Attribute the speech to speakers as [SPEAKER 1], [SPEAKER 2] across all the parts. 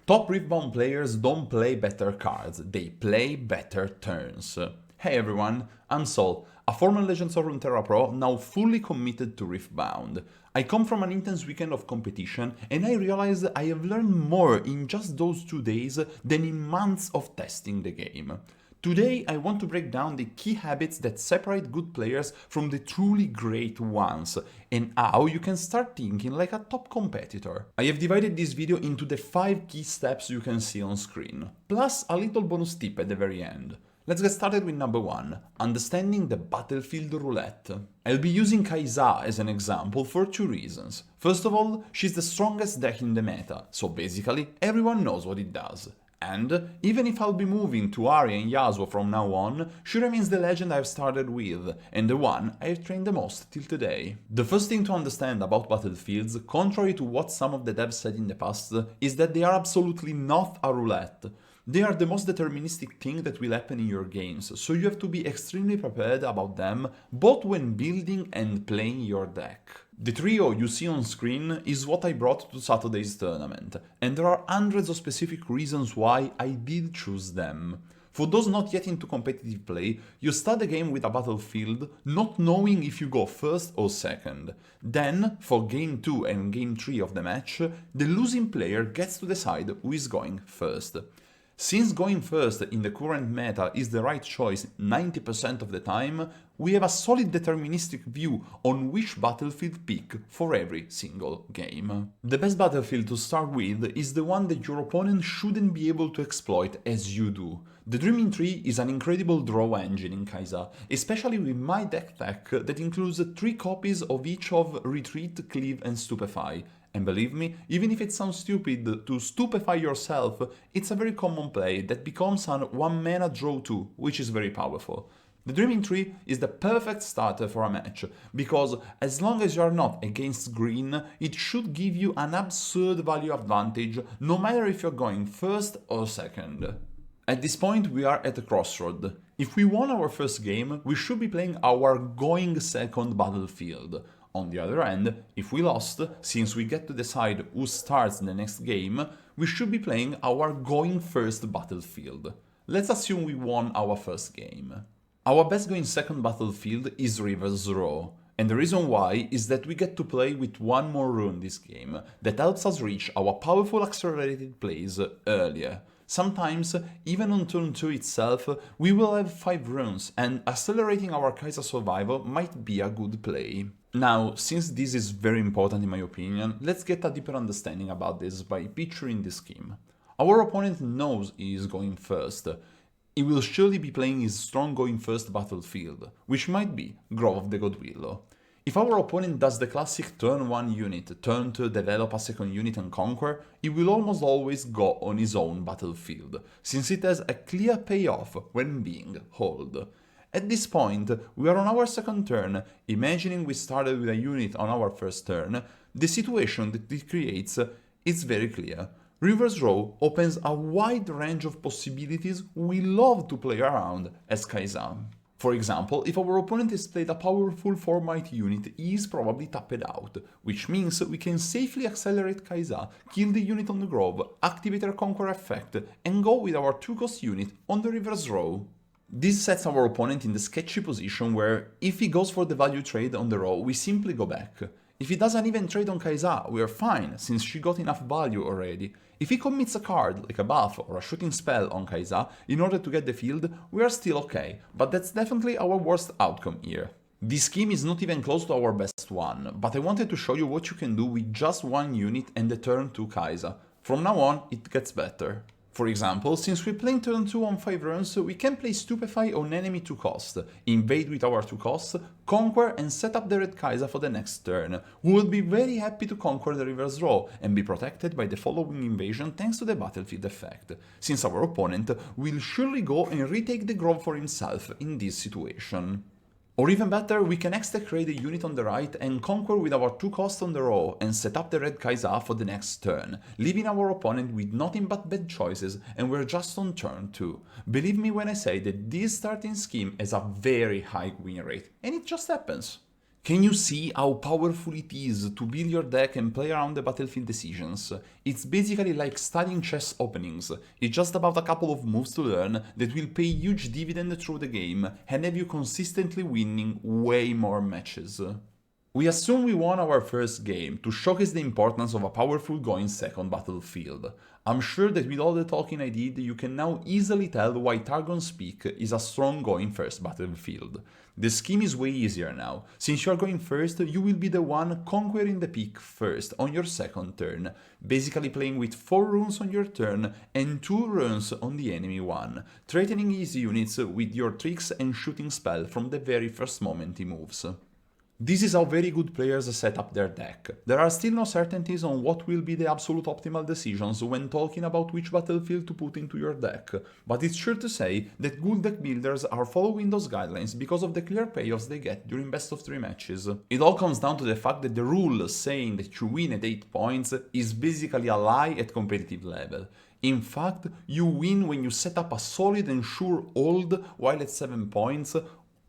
[SPEAKER 1] Top Riftbound players don't play better cards, they play better turns. Hey everyone, I'm Sol, a former Legends of Runeterra pro now fully committed to Riftbound. I come from an intense weekend of competition and I realized I have learned more in just those 2 days than in months of testing the game. Today I want to break down the key habits that separate good players from the truly great ones, and how you can start thinking like a top competitor. I have divided this video into the 5 key steps you can see on screen, plus a little bonus tip at the very end. Let's get started with number 1, understanding the battlefield roulette. I'll be using Kai'Sa as an example for 2 reasons. First of all, she's the strongest deck in the meta, so basically everyone knows what it does. And, even if I'll be moving to Arya and Yasuo from now on, she remains the legend I've started with, and the one I've trained the most till today. The first thing to understand about battlefields, contrary to what some of the devs said in the past, is that they are absolutely not a roulette. They are the most deterministic thing that will happen in your games, so you have to be extremely prepared about them, both when building and playing your deck. The trio you see on screen is what I brought to Saturday's tournament, and there are hundreds of specific reasons why I did choose them. For those not yet into competitive play, you start the game with a battlefield, not knowing if you go first or second. Then, for game 2 and game 3 of the match, the losing player gets to decide who is going first. Since going first in the current meta is the right choice 90% of the time, we have a solid deterministic view on which battlefield pick for every single game. The best battlefield to start with is the one that your opponent shouldn't be able to exploit as you do. The Dreaming Tree is an incredible draw engine in Kai'Sa, especially with my deck tech that includes 3 copies of each of Retreat, Cleave and Stupefy. And believe me, even if it sounds stupid to stupefy yourself, it's a very common play that becomes an 1 mana draw 2, which is very powerful. The Dreaming Tree is the perfect starter for a match, because as long as you are not against green, it should give you an absurd value advantage, no matter if you're going first or second. At this point we are at a crossroad. If we won our first game, we should be playing our going second battlefield. On the other hand, if we lost, since we get to decide who starts the next game, we should be playing our going first battlefield. Let's assume we won our first game. Our best going second battlefield is River's Row, and the reason why is that we get to play with 1 more rune this game that helps us reach our powerful accelerated plays earlier. Sometimes, even on turn 2 itself, we will have 5 runes, and accelerating our Kai'Sa survival might be a good play. Now, since this is very important in my opinion, let's get a deeper understanding about this by picturing this scheme. Our opponent knows he is going first. He will surely be playing his strong going first battlefield, which might be Grove of the Godwillow. If our opponent does the classic turn 1 unit, turn 2 develop a second unit and conquer, he will almost always go on his own battlefield, since it has a clear payoff when being hold. At this point, we are on our second turn. Imagining we started with a unit on our first turn, the situation that it creates is very clear. River's Row opens a wide range of possibilities we love to play around as Kai'Sa. For example, if our opponent has played a powerful 4-might unit, he is probably tapped out, which means we can safely accelerate Kai'Sa, kill the unit on the Grove, activate our Conquer effect, and go with our 2-cost unit on the River's Row. This sets our opponent in the sketchy position where, if he goes for the value trade on the row, we simply go back. If he doesn't even trade on Kai'Sa, we are fine, since she got enough value already. If he commits a card, like a buff or a shooting spell on Kai'Sa, in order to get the field, we are still okay, but that's definitely our worst outcome here. This scheme is not even close to our best one, but I wanted to show you what you can do with just 1 unit and the turn 2 Kai'Sa. From now on, it gets better. For example, since we're playing turn 2 on 5 runes, we can play Stupefy on enemy 2 cost, invade with our 2 costs, conquer and set up the red Kai'Sa for the next turn, who will be very happy to conquer the River's Row and be protected by the following invasion thanks to the battlefield effect, since our opponent will surely go and retake the Grove for himself in this situation. Or even better, we can execrate a unit on the right and conquer with our 2 costs on the row and set up the red Kai'Sa for the next turn, leaving our opponent with nothing but bad choices, and we're just on turn 2. Believe me when I say that this starting scheme has a very high win rate, and it just happens. Can you see how powerful it is to build your deck and play around the battlefield decisions? It's basically like studying chess openings. It's just about a couple of moves to learn that will pay huge dividend through the game and have you consistently winning way more matches. We assume we won our first game to showcase the importance of a powerful going second battlefield. I'm sure that with all the talking I did, you can now easily tell why Targon's Peak is a strong going first battlefield. The scheme is way easier now. Since you are going first, you will be the one conquering the peak first on your second turn, basically playing with 4 runes on your turn and 2 runes on the enemy one, threatening his units with your tricks and shooting spell from the very first moment he moves. This is how very good players set up their deck. There are still no certainties on what will be the absolute optimal decisions when talking about which battlefield to put into your deck, but it's sure to say that good deck builders are following those guidelines because of the clear payoffs they get during best of 3 matches. It all comes down to the fact that the rule saying that you win at 8 points is basically a lie at competitive level. In fact, you win when you set up a solid and sure hold while at 7 points,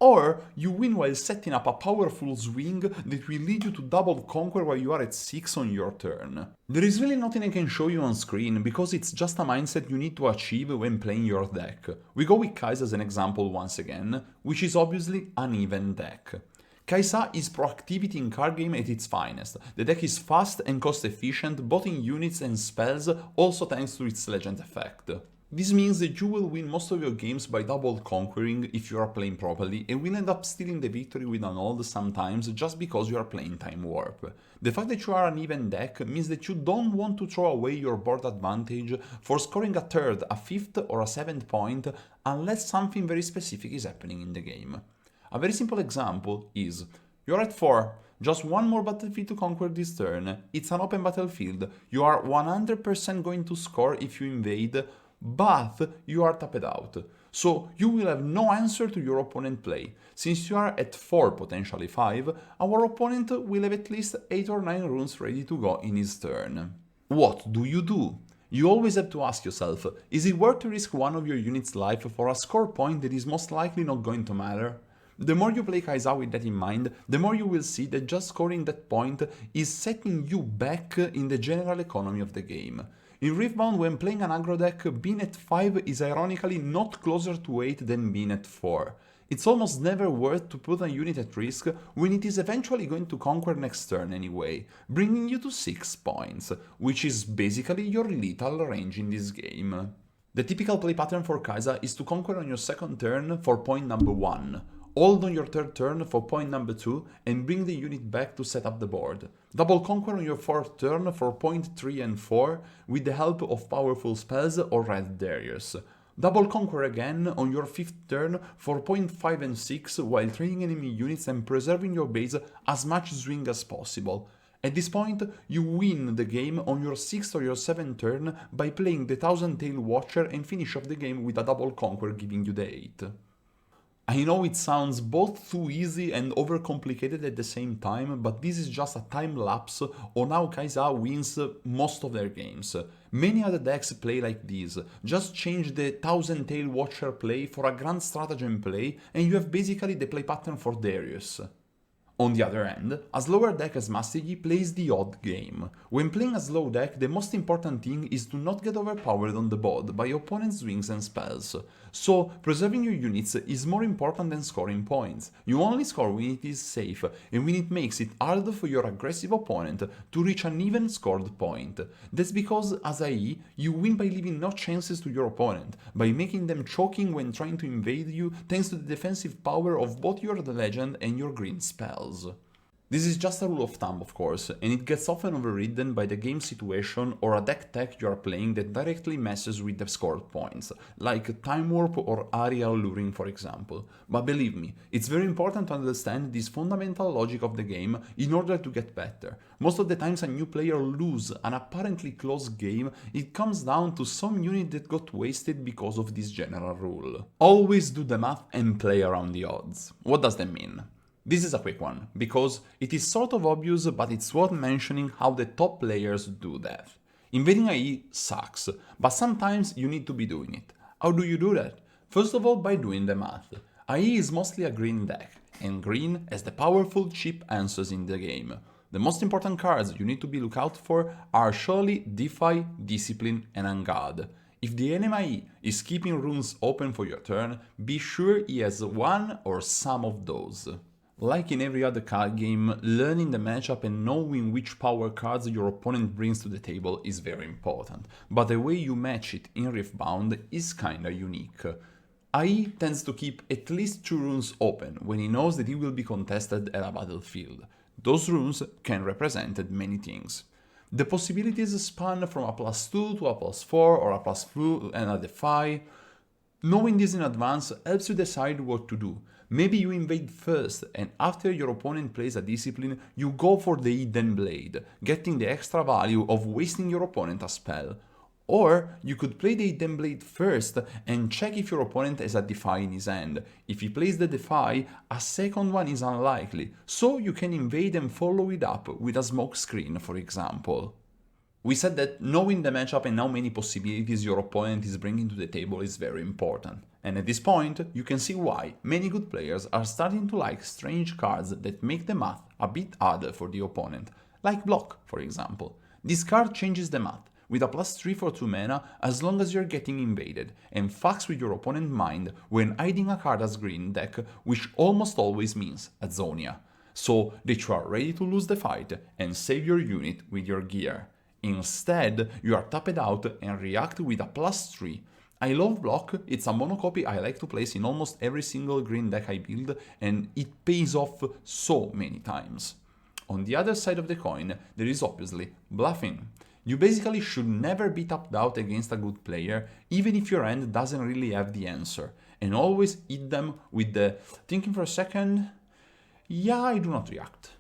[SPEAKER 1] or you win while setting up a powerful swing that will lead you to double conquer while you are at 6 on your turn. There is really nothing I can show you on screen because it's just a mindset you need to achieve when playing your deck. We go with Kai'Sa as an example once again, which is obviously an even deck. Kai'Sa is proactivity in card game at its finest. The deck is fast and cost efficient both in units and spells, also thanks to its legend effect. This means that you will win most of your games by double conquering if you are playing properly and will end up stealing the victory with an hold sometimes just because you are playing Time Warp. The fact that you are an even deck means that you don't want to throw away your board advantage for scoring a third, a fifth or a 7th point unless something very specific is happening in the game. A very simple example is, you're at 4, just one more battlefield to conquer this turn, it's an open battlefield, you are 100% going to score if you invade, but you are tapped out, so you will have no answer to your opponent play. Since you are at 4, potentially 5, our opponent will have at least 8 or 9 runes ready to go in his turn. What do? You always have to ask yourself, is it worth to risk one of your units' life for a score point that is most likely not going to matter? The more you play Kai'Sa with that in mind, the more you will see that just scoring that point is setting you back in the general economy of the game. In Riftbound, when playing an aggro deck, being at 5 is ironically not closer to 8 than being at 4. It's almost never worth to put a unit at risk when it is eventually going to conquer next turn anyway, bringing you to 6 points, which is basically your lethal range in this game. The typical play pattern for Kai'Sa is to conquer on your second turn for point number 1, hold on your third turn for point number 2 and bring the unit back to set up the board. Double conquer on your fourth turn for point 3 and 4 with the help of powerful spells or red barriers. Double conquer again on your fifth turn for point 5 and 6 while training enemy units and preserving your base as much swing as possible. At this point, you win the game on your 6th or your 7th turn by playing the Thousand Tail Watcher and finish off the game with a double conquer giving you the 8. I know it sounds both too easy and overcomplicated at the same time, but this is just a time lapse on how Kai'Sa wins most of their games. Many other decks play like this, just change the Thousand Tail Watcher play for a Grand Stratagem play and you have basically the play pattern for Darius. On the other hand, a slower deck as Master Yi plays the odd game. When playing a slow deck, the most important thing is to not get overpowered on the board by opponent's swings and spells. So, preserving your units is more important than scoring points. You only score when it is safe, and when it makes it hard for your aggressive opponent to reach an even scored point. That's because, as IE, you win by leaving no chances to your opponent, by making them choking when trying to invade you thanks to the defensive power of both your legend and your green spells. This is just a rule of thumb, of course, and it gets often overridden by the game situation or a deck tech you are playing that directly messes with the scored points, like Time Warp or Area Alluring for example. But believe me, it's very important to understand this fundamental logic of the game in order to get better. Most of the times a new player loses an apparently close game, it comes down to some unit that got wasted because of this general rule. Always do the math and play around the odds. What does that mean? This is a quick one, because it is sort of obvious, but it's worth mentioning how the top players do that. Invading IE sucks, but sometimes you need to be doing it. How do you do that? First of all, by doing the math. IE is mostly a green deck, and green as the powerful cheap answers in the game. The most important cards you need to be look out for are surely Defy, Discipline and Angad. If the enemy is keeping runes open for your turn, be sure he has one or some of those. Like in every other card game, learning the matchup and knowing which power cards your opponent brings to the table is very important, but the way you match it in Riftbound is kinda unique. AI tends to keep at least 2 runes open when he knows that he will be contested at a battlefield. Those runes can represent many things. The possibilities span from a +2 to a +4 or a +2 and a Defy. Knowing this in advance helps you decide what to do. Maybe you invade first, and after your opponent plays a Discipline, you go for the Hidden Blade, getting the extra value of wasting your opponent a spell. Or you could play the Hidden Blade first and check if your opponent has a Defy in his hand. If he plays the Defy, a second one is unlikely, so you can invade and follow it up with a smoke screen, for example. We said that knowing the matchup and how many possibilities your opponent is bringing to the table is very important. And at this point, you can see why many good players are starting to like strange cards that make the math a bit harder for the opponent, like Block, for example. This card changes the math, with a +3 for 2 mana as long as you're getting invaded, and fucks with your opponent's mind when hiding a card as green deck, which almost always means a Zonia. So that you are ready to lose the fight and save your unit with your gear. Instead, you are tapped out and react with a +3. I love Block, it's a monocopy I like to place in almost every single green deck I build, and it pays off so many times. On the other side of the coin, there is obviously bluffing. You basically should never be tapped out against a good player, even if your hand doesn't really have the answer, and always hit them with the thinking for a second, yeah, I do not react.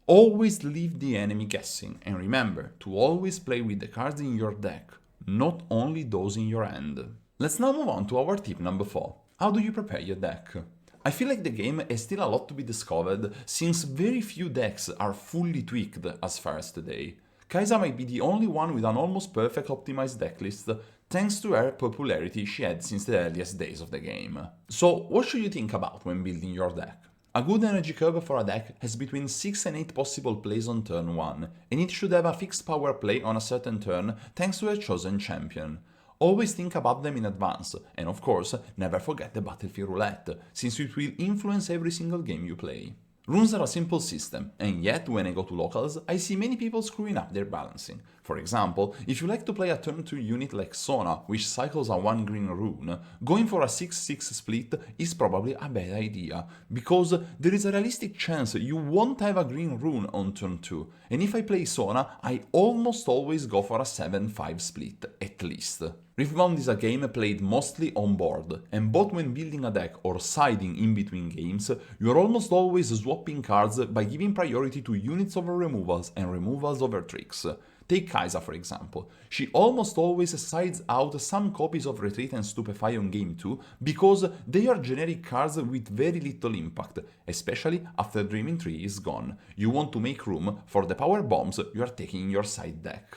[SPEAKER 1] Always leave the enemy guessing, and remember to always play with the cards in your deck, not only those in your hand. Let's now move on to our tip number 4. How do you prepare your deck? I feel like the game has still a lot to be discovered, since very few decks are fully tweaked as far as today. Kai'Sa might be the only one with an almost perfect optimized decklist, thanks to her popularity she had since the earliest days of the game. So what should you think about when building your deck? A good energy curve for a deck has between 6 and 8 possible plays on turn 1, and it should have a fixed power play on a certain turn thanks to a chosen champion. Always think about them in advance, and of course, never forget the battlefield roulette, since it will influence every single game you play. Runes are a simple system, and yet when I go to locals, I see many people screwing up their balancing. For example, if you like to play a turn 2 unit like Sona, which cycles a 1 green rune, going for a 6-6 split is probably a bad idea, because there is a realistic chance you won't have a green rune on turn 2, and if I play Sona, I almost always go for a 7-5 split, at least. Riftbound is a game played mostly on board, and both when building a deck or siding in between games, you are almost always swapping cards by giving priority to units over removals and removals over tricks. Take Kai'Sa for example. She almost always sides out some copies of Retreat and Stupefy on game 2 because they are generic cards with very little impact, especially after Dreaming Tree is gone. You want to make room for the power bombs you are taking in your side deck.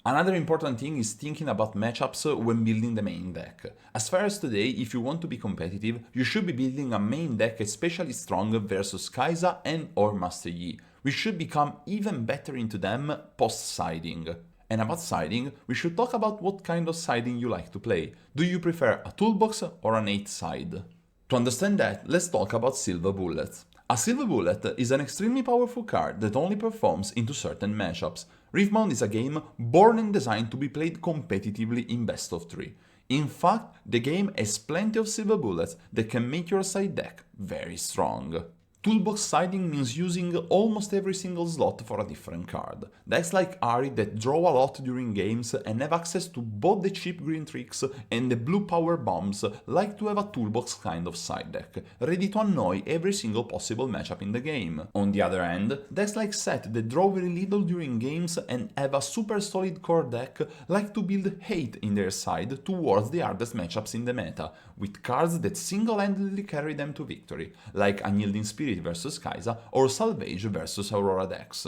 [SPEAKER 1] Another important thing is thinking about matchups when building the main deck. As far as today, if you want to be competitive, you should be building a main deck especially strong versus Kai'Sa and or Master Yi. We should become even better into them post-siding. And about siding, we should talk about what kind of siding you like to play. Do you prefer a toolbox or an 8 side? To understand that, let's talk about Silver Bullet. A Silver Bullet is an extremely powerful card that only performs into certain matchups. Riftbound is a game born and designed to be played competitively in best of 3. In fact, the game has plenty of Silver Bullets that can make your side deck very strong. Toolbox siding means using almost every single slot for a different card. Decks like Ahri that draw a lot during games and have access to both the cheap green tricks and the blue power bombs like to have a toolbox kind of side deck, ready to annoy every single possible matchup in the game. On the other hand, decks like Set that draw very little during games and have a super solid core deck like to build hate in their side towards the hardest matchups in the meta, with cards that single-handedly carry them to victory, like Unyielding Spirit versus Kai'Sa or Salvage versus Aurora decks.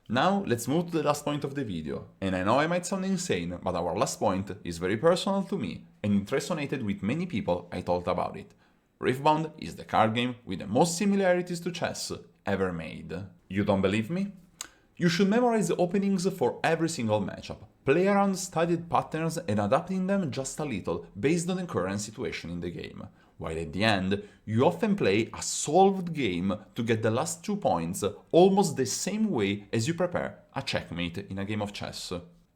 [SPEAKER 1] Now let's move to the last point of the video, and I know I might sound insane, but our last point is very personal to me, and it resonated with many people I talked about it. Riftbound is the card game with the most similarities to chess ever made. You don't believe me? You should memorize the openings for every single matchup, play around studied patterns and adapting them just a little based on the current situation in the game, while at the end, you often play a solved game to get the last 2 points almost the same way as you prepare a checkmate in a game of chess.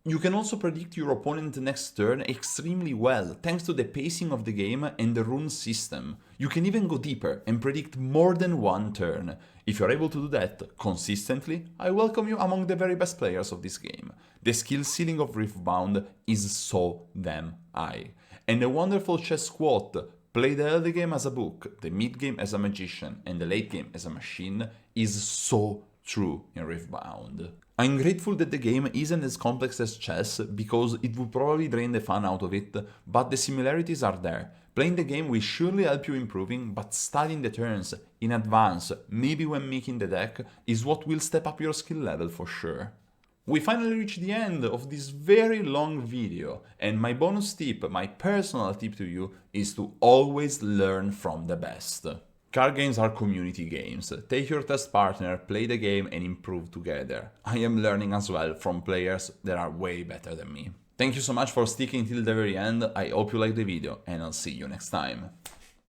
[SPEAKER 1] You can also predict your opponent's next turn extremely well thanks to the pacing of the game and the rune system. You can even go deeper and predict more than one turn. If you're able to do that consistently, I welcome you among the very best players of this game. The skill ceiling of Riftbound is so damn high. And the wonderful chess quote, "Play the early game as a book, the mid game as a magician, and the late game as a machine," is so true in Riftbound. I'm grateful that the game isn't as complex as chess because it would probably drain the fun out of it, but the similarities are there. Playing the game will surely help you improving, but studying the turns in advance, maybe when making the deck, is what will step up your skill level for sure. We finally reached the end of this very long video, and my bonus tip, my personal tip to you, is to always learn from the best. Card games are community games. Take your test partner, play the game and improve together. I am learning as well from players that are way better than me. Thank you so much for sticking till the very end, I hope you liked the video and I'll see you next time.